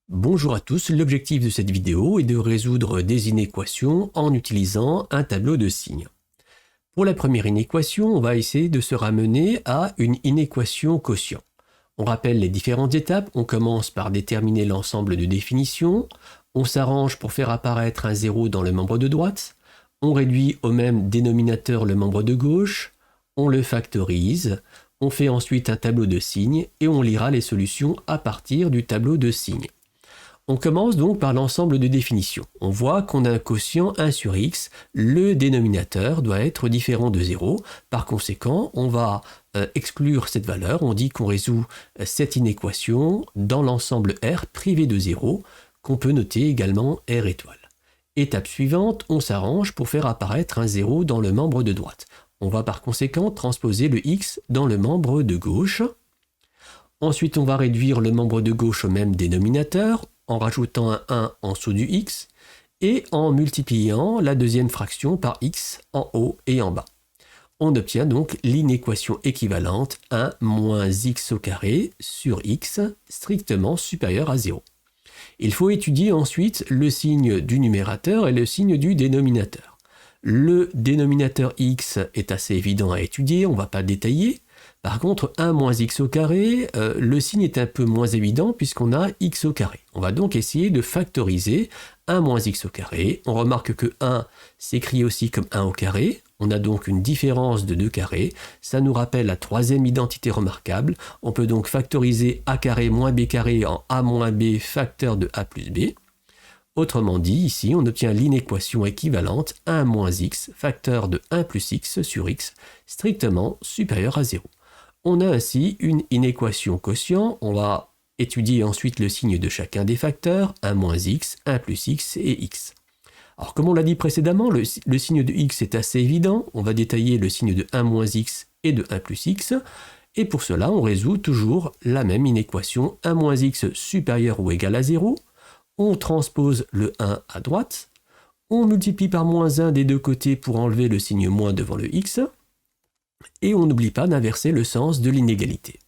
Bonjour à tous, l'objectif de cette vidéo est de résoudre des inéquations en utilisant un tableau de signes. Pour la première inéquation, on va essayer de se ramener à une inéquation quotient. On rappelle les différentes étapes, on commence par déterminer l'ensemble de définitions, on s'arrange pour faire apparaître un 0 dans le membre de droite, on réduit au même dénominateur le membre de gauche, on le factorise, on fait ensuite un tableau de signes et on lira les solutions à partir du tableau de signes. On commence donc par l'ensemble de définitions. On voit qu'on a un quotient 1 sur x, le dénominateur doit être différent de 0. Par conséquent, on va exclure cette valeur. On dit qu'on résout cette inéquation dans l'ensemble R privé de 0, qu'on peut noter également R étoile. Étape suivante, on s'arrange pour faire apparaître un 0 dans le membre de droite. On va par conséquent transposer le x dans le membre de gauche. Ensuite, on va réduire le membre de gauche au même dénominateur, en rajoutant un 1 en dessous du x, et en multipliant la deuxième fraction par x en haut et en bas. On obtient donc l'inéquation équivalente 1 moins x au carré sur x strictement supérieur à 0. Il faut étudier ensuite le signe du numérateur et le signe du dénominateur. Le dénominateur x est assez évident à étudier, on ne va pas détailler. Par contre, 1 moins x au carré, le signe est un peu moins évident puisqu'on a x au carré. On va donc essayer de factoriser 1 moins x au carré. On remarque que 1 s'écrit aussi comme 1 au carré. On a donc une différence de 2 carrés. Ça nous rappelle la troisième identité remarquable. On peut donc factoriser a carré moins b carré en a moins b facteur de a plus b. Autrement dit, ici, on obtient l'inéquation équivalente 1 moins x facteur de 1 plus x sur x strictement supérieur à 0. On a ainsi une inéquation quotient. On va étudier ensuite le signe de chacun des facteurs, 1 moins x, 1 plus x et x. Alors comme on l'a dit précédemment, le signe de x est assez évident. On va détailler le signe de 1 moins x et de 1 plus x. Et pour cela, on résout toujours la même inéquation, 1 moins x supérieur ou égal à 0. On transpose le 1 à droite. On multiplie par moins 1 des deux côtés pour enlever le signe moins devant le x. Et on n'oublie pas d'inverser le sens de l'inégalité.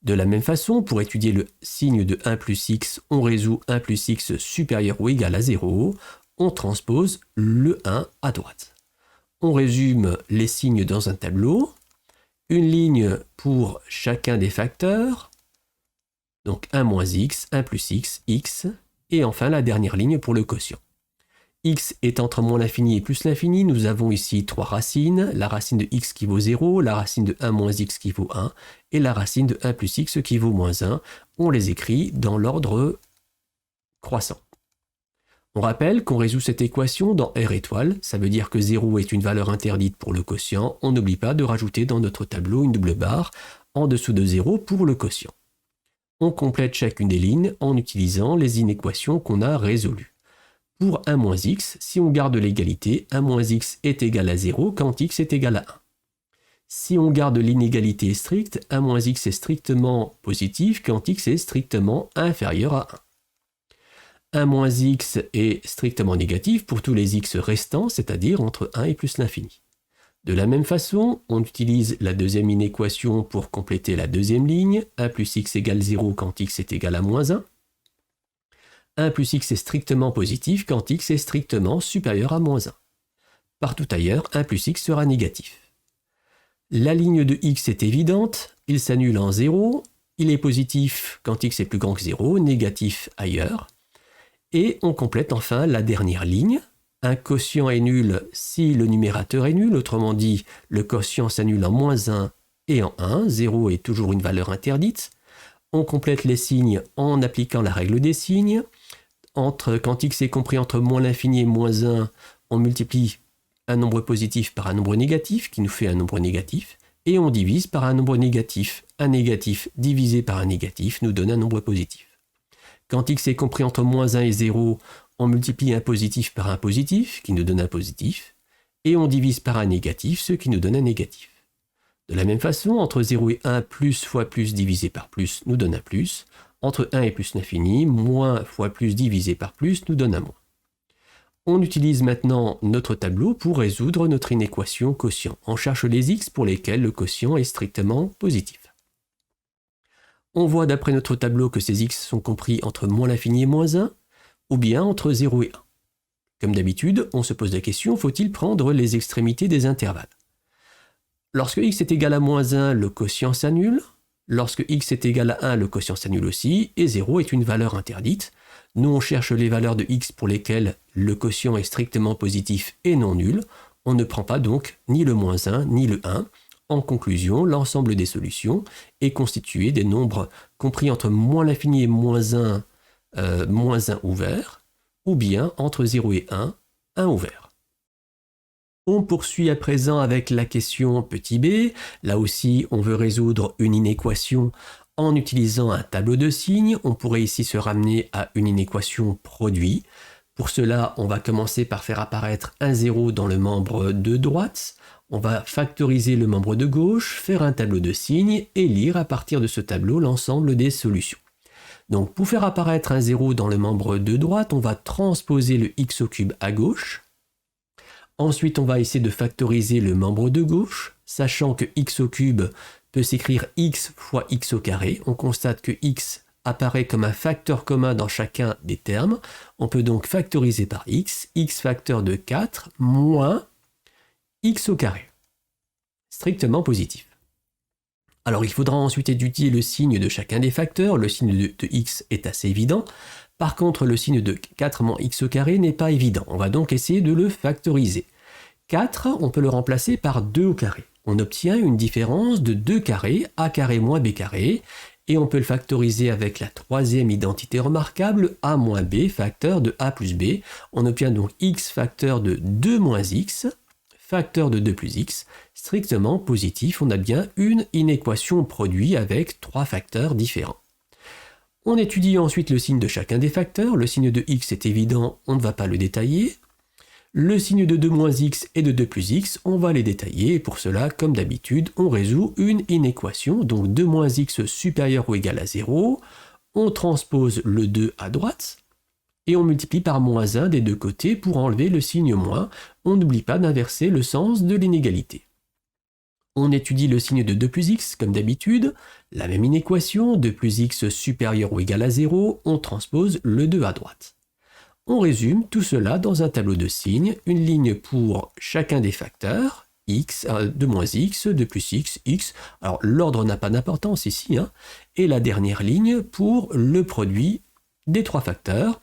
De la même façon, pour étudier le signe de 1 plus x, on résout 1 plus x supérieur ou égal à 0, on transpose le 1 à droite. On résume les signes dans un tableau, une ligne pour chacun des facteurs, donc 1 moins x, 1 plus x, x, et enfin la dernière ligne pour le quotient. X est entre moins l'infini et plus l'infini, nous avons ici trois racines, la racine de x qui vaut 0, la racine de 1 moins x qui vaut 1, et la racine de 1 plus x qui vaut moins 1. On les écrit dans l'ordre croissant. On rappelle qu'on résout cette équation dans R étoile, ça veut dire que 0 est une valeur interdite pour le quotient, on n'oublie pas de rajouter dans notre tableau une double barre en dessous de 0 pour le quotient. On complète chacune des lignes en utilisant les inéquations qu'on a résolues. Pour 1 moins x, si on garde l'égalité, 1 moins x est égal à 0 quand x est égal à 1. Si on garde l'inégalité stricte, 1 moins x est strictement positif quand x est strictement inférieur à 1. 1 moins x est strictement négatif pour tous les x restants, c'est-à-dire entre 1 et plus l'infini. De la même façon, on utilise la deuxième inéquation pour compléter la deuxième ligne, 1 plus x égale 0 quand x est égal à moins 1. 1 plus x est strictement positif quand x est strictement supérieur à moins 1. Partout ailleurs, 1 plus x sera négatif. La ligne de x est évidente, il s'annule en 0, il est positif quand x est plus grand que 0, négatif ailleurs. Et on complète enfin la dernière ligne. Un quotient est nul si le numérateur est nul, autrement dit, le quotient s'annule en moins 1 et en 1, 0 est toujours une valeur interdite. On complète les signes en appliquant la règle des signes. Quand x est compris entre moins l'infini et moins 1, on multiplie un nombre positif par un nombre négatif, qui nous fait un nombre négatif, et on divise par un nombre négatif. Un négatif divisé par un négatif nous donne un nombre positif. Quand x est compris entre moins 1 et 0, on multiplie un positif par un positif, qui nous donne un positif, et on divise par un négatif, ce qui nous donne un négatif. De la même façon, entre 0 et 1, plus fois plus divisé par plus nous donne un plus. Entre 1 et plus l'infini, moins fois plus divisé par plus nous donne un moins. On utilise maintenant notre tableau pour résoudre notre inéquation quotient. On cherche les x pour lesquels le quotient est strictement positif. On voit d'après notre tableau que ces x sont compris entre moins l'infini et moins 1, ou bien entre 0 et 1. Comme d'habitude, on se pose la question, faut-il prendre les extrémités des intervalles? Lorsque x est égal à moins 1, le quotient s'annule. Lorsque x est égal à 1, le quotient s'annule aussi, et 0 est une valeur interdite. Nous, on cherche les valeurs de x pour lesquelles le quotient est strictement positif et non nul. On ne prend pas donc ni le moins 1 ni le 1. En conclusion, l'ensemble des solutions est constitué des nombres compris entre moins l'infini et moins 1 ouvert, ou bien entre 0 et 1 ouvert. On poursuit à présent avec la question petit b. Là aussi, on veut résoudre une inéquation en utilisant un tableau de signes. On pourrait ici se ramener à une inéquation produit. Pour cela, on va commencer par faire apparaître un 0 dans le membre de droite. On va factoriser le membre de gauche, faire un tableau de signes et lire à partir de ce tableau l'ensemble des solutions. Donc pour faire apparaître un 0 dans le membre de droite, on va transposer le x au cube à gauche. Ensuite, on va essayer de factoriser le membre de gauche, sachant que x au cube peut s'écrire x fois x au carré. On constate que x apparaît comme un facteur commun dans chacun des termes. On peut donc factoriser par x facteur de 4 moins x au carré. Strictement positif. Alors il faudra ensuite étudier le signe de chacun des facteurs. Le signe de x est assez évident. Par contre, le signe de 4 moins x au carré n'est pas évident. On va donc essayer de le factoriser. 4, on peut le remplacer par 2 au carré. On obtient une différence de 2 carrés, a carré moins b carré, et on peut le factoriser avec la troisième identité remarquable, a moins b facteur de a plus b. On obtient donc x facteur de 2 moins x, facteur de 2 plus x, strictement positif. On a bien une inéquation produit avec 3 facteurs différents. On étudie ensuite le signe de chacun des facteurs. Le signe de x est évident, on ne va pas le détailler. Le signe de 2 moins x et de 2 plus x, on va les détailler. Et pour cela, comme d'habitude, on résout une inéquation. Donc 2 moins x supérieur ou égal à 0. On transpose le 2 à droite. Et on multiplie par moins 1 des deux côtés pour enlever le signe moins. On n'oublie pas d'inverser le sens de l'inégalité. On étudie le signe de 2 plus x, comme d'habitude. La même inéquation, 2 plus x supérieur ou égal à 0, on transpose le 2 à droite. On résume tout cela dans un tableau de signes, une ligne pour chacun des facteurs, x, 2 moins x, 2 plus x, x. Alors l'ordre n'a pas d'importance ici, et la dernière ligne pour le produit des 3 facteurs.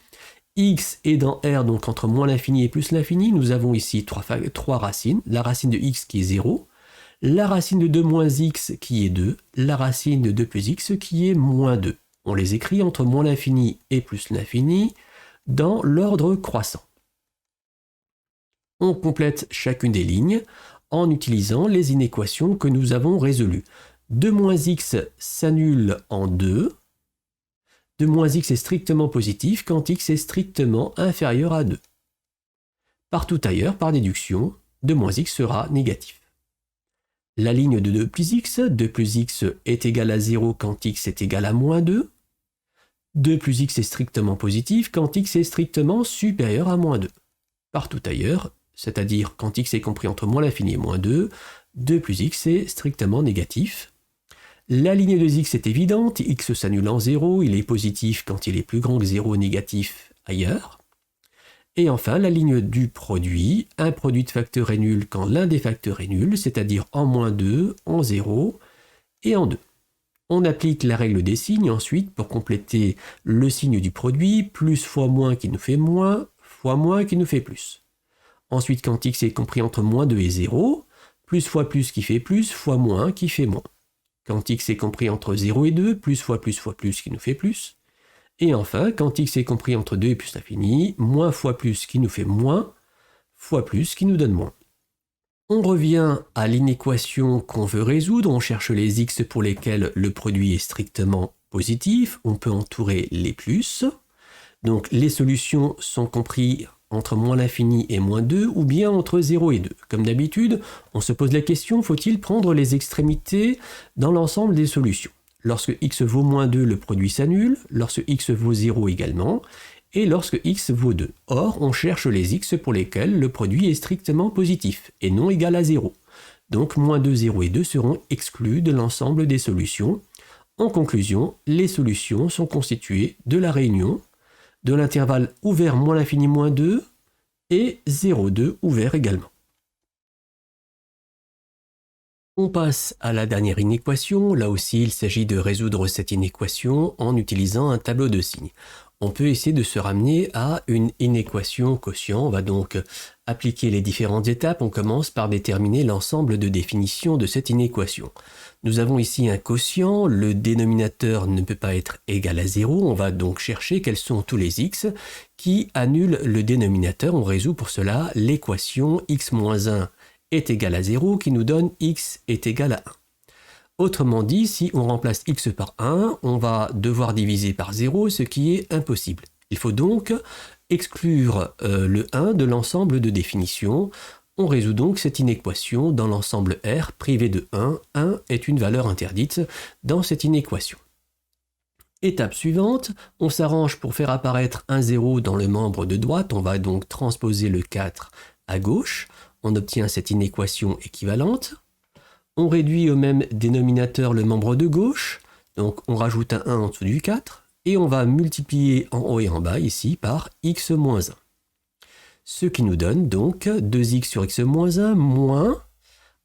X est dans R, donc entre moins l'infini et plus l'infini, nous avons ici 3 racines, la racine de x qui est 0, la racine de 2 moins x qui est 2, la racine de 2 plus x qui est moins 2. On les écrit entre moins l'infini et plus l'infini dans l'ordre croissant. On complète chacune des lignes en utilisant les inéquations que nous avons résolues. 2 moins x s'annule en 2. 2 moins x est strictement positif quand x est strictement inférieur à 2. Partout ailleurs, par déduction, 2 moins x sera négatif. La ligne de 2 plus x est égal à 0 quand x est égal à moins 2. 2 plus x est strictement positif quand x est strictement supérieur à moins 2. Partout ailleurs, c'est-à-dire quand x est compris entre moins l'infini et moins 2, 2 plus x est strictement négatif. La ligne de x est évidente, x s'annule en 0, il est positif quand il est plus grand que 0, négatif ailleurs. Et enfin, la ligne du produit, un produit de facteurs est nul quand l'un des facteurs est nul, c'est-à-dire en moins 2, en 0 et en 2. On applique la règle des signes ensuite pour compléter le signe du produit, plus fois moins qui nous fait moins, fois moins qui nous fait plus. Ensuite, quand x est compris entre moins 2 et 0, plus fois plus qui fait plus, fois moins qui fait moins. Quand x est compris entre 0 et 2, plus fois plus qui nous fait plus. Et enfin, quand x est compris entre 2 et plus l'infini, moins fois plus qui nous fait moins, fois plus qui nous donne moins. On revient à l'inéquation qu'on veut résoudre, on cherche les x pour lesquels le produit est strictement positif, on peut entourer les plus. Donc les solutions sont comprises entre moins l'infini et moins 2, ou bien entre 0 et 2. Comme d'habitude, on se pose la question, faut-il prendre les extrémités dans l'ensemble des solutions? Lorsque x vaut moins 2, le produit s'annule, lorsque x vaut 0 également, et lorsque x vaut 2. Or, on cherche les x pour lesquels le produit est strictement positif, et non égal à 0. Donc, moins 2, 0 et 2 seront exclus de l'ensemble des solutions. En conclusion, les solutions sont constituées de la réunion, de l'intervalle ouvert moins l'infini moins 2 et 0,2 ouvert également. On passe à la dernière inéquation. Là aussi, il s'agit de résoudre cette inéquation en utilisant un tableau de signes. On peut essayer de se ramener à une inéquation quotient. On va donc appliquer les différentes étapes. On commence par déterminer l'ensemble de définitions de cette inéquation. Nous avons ici un quotient. Le dénominateur ne peut pas être égal à 0. On va donc chercher quels sont tous les x qui annulent le dénominateur. On résout pour cela l'équation x-1 est égal à 0 qui nous donne x est égal à 1. Autrement dit, si on remplace x par 1, on va devoir diviser par 0, ce qui est impossible. Il faut donc exclure le 1 de l'ensemble de définition. On résout donc cette inéquation dans l'ensemble R privé de 1. 1 est une valeur interdite dans cette inéquation. Étape suivante, on s'arrange pour faire apparaître un 0 dans le membre de droite. On va donc transposer le 4 à gauche. On obtient cette inéquation équivalente. On réduit au même dénominateur le membre de gauche. Donc on rajoute un 1 en dessous du 4. Et on va multiplier en haut et en bas ici par x-1. Ce qui nous donne donc 2x sur x-1 moins.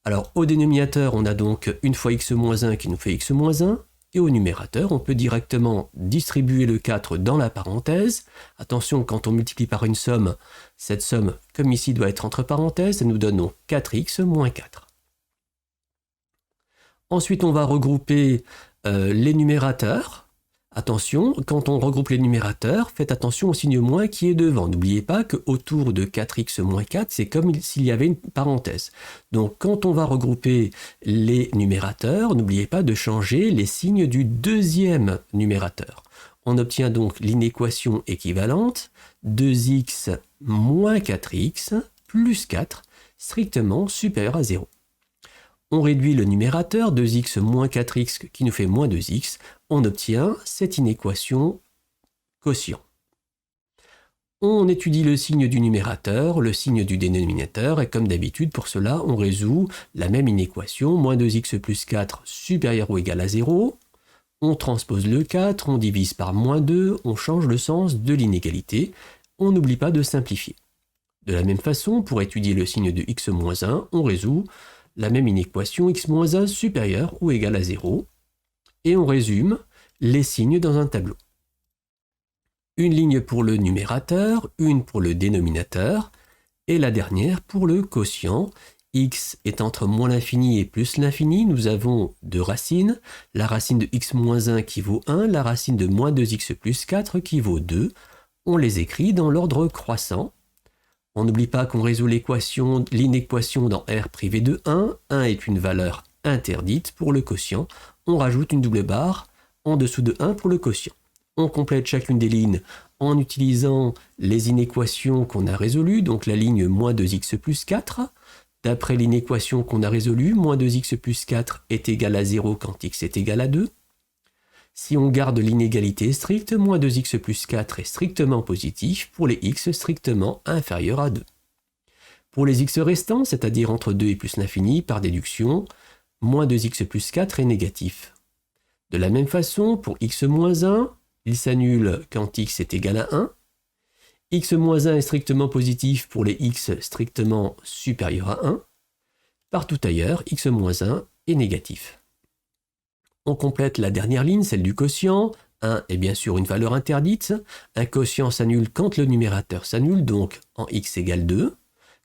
Alors au dénominateur, on a donc une fois x-1 qui nous fait x-1. Et au numérateur, on peut directement distribuer le 4 dans la parenthèse. Attention, quand on multiplie par une somme, cette somme, comme ici, doit être entre parenthèses. Ça nous donne donc 4x moins 4. Ensuite, on va regrouper les numérateurs. Attention, quand on regroupe les numérateurs, faites attention au signe moins qui est devant. N'oubliez pas qu'autour de 4x moins 4, c'est comme s'il y avait une parenthèse. Donc quand on va regrouper les numérateurs, n'oubliez pas de changer les signes du deuxième numérateur. On obtient donc l'inéquation équivalente 2x moins 4x plus 4 strictement supérieur à 0. On réduit le numérateur, 2x moins 4x qui nous fait moins 2x. On obtient cette inéquation quotient. On étudie le signe du numérateur, le signe du dénominateur, et comme d'habitude, pour cela, on résout la même inéquation, moins 2x plus 4 supérieur ou égal à 0. On transpose le 4, on divise par moins 2, on change le sens de l'inégalité. On n'oublie pas de simplifier. De la même façon, pour étudier le signe de x-1, on résout la même inéquation x-1 supérieur ou égal à 0. Et on résume les signes dans un tableau. Une ligne pour le numérateur, une pour le dénominateur, et la dernière pour le quotient. X est entre moins l'infini et plus l'infini. Nous avons deux racines. La racine de x-1 qui vaut 1, la racine de moins 2x plus 4 qui vaut 2. On les écrit dans l'ordre croissant. On n'oublie pas qu'on résout l'inéquation dans R privé de 1. 1 est une valeur interdite pour le quotient. On rajoute une double barre en dessous de 1 pour le quotient. On complète chacune des lignes en utilisant les inéquations qu'on a résolues, donc la ligne moins 2x plus 4. D'après l'inéquation qu'on a résolue, moins 2x plus 4 est égal à 0 quand x est égal à 2. Si on garde l'inégalité stricte, moins 2x plus 4 est strictement positif pour les x strictement inférieurs à 2. Pour les x restants, c'est-à-dire entre 2 et plus l'infini, par déduction, moins 2x plus 4 est négatif. De la même façon, pour x-1, il s'annule quand x est égal à 1. x-1 est strictement positif pour les x strictement supérieurs à 1. Partout ailleurs, x-1 est négatif. On complète la dernière ligne, celle du quotient. 1 est bien sûr une valeur interdite. Un quotient s'annule quand le numérateur s'annule, donc en x égale 2.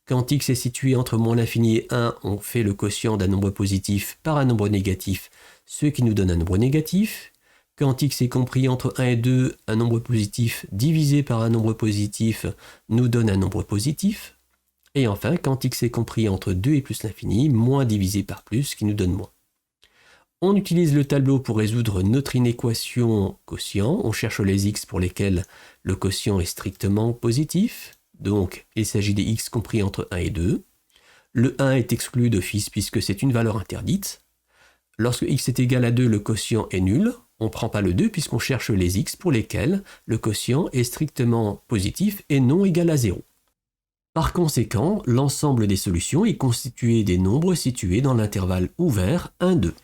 Quand x est situé entre moins l'infini et 1, on fait le quotient d'un nombre positif par un nombre négatif, ce qui nous donne un nombre négatif. Quand x est compris entre 1 et 2, un nombre positif divisé par un nombre positif nous donne un nombre positif. Et enfin, quand x est compris entre 2 et plus l'infini, moins divisé par plus, qui nous donne moins. On utilise le tableau pour résoudre notre inéquation quotient. On cherche les x pour lesquels le quotient est strictement positif. Donc, il s'agit des x compris entre 1 et 2. Le 1 est exclu d'office puisque c'est une valeur interdite. Lorsque x est égal à 2, le quotient est nul. On ne prend pas le 2 puisqu'on cherche les x pour lesquels le quotient est strictement positif et non égal à 0. Par conséquent, l'ensemble des solutions est constitué des nombres situés dans l'intervalle ouvert 1, 2.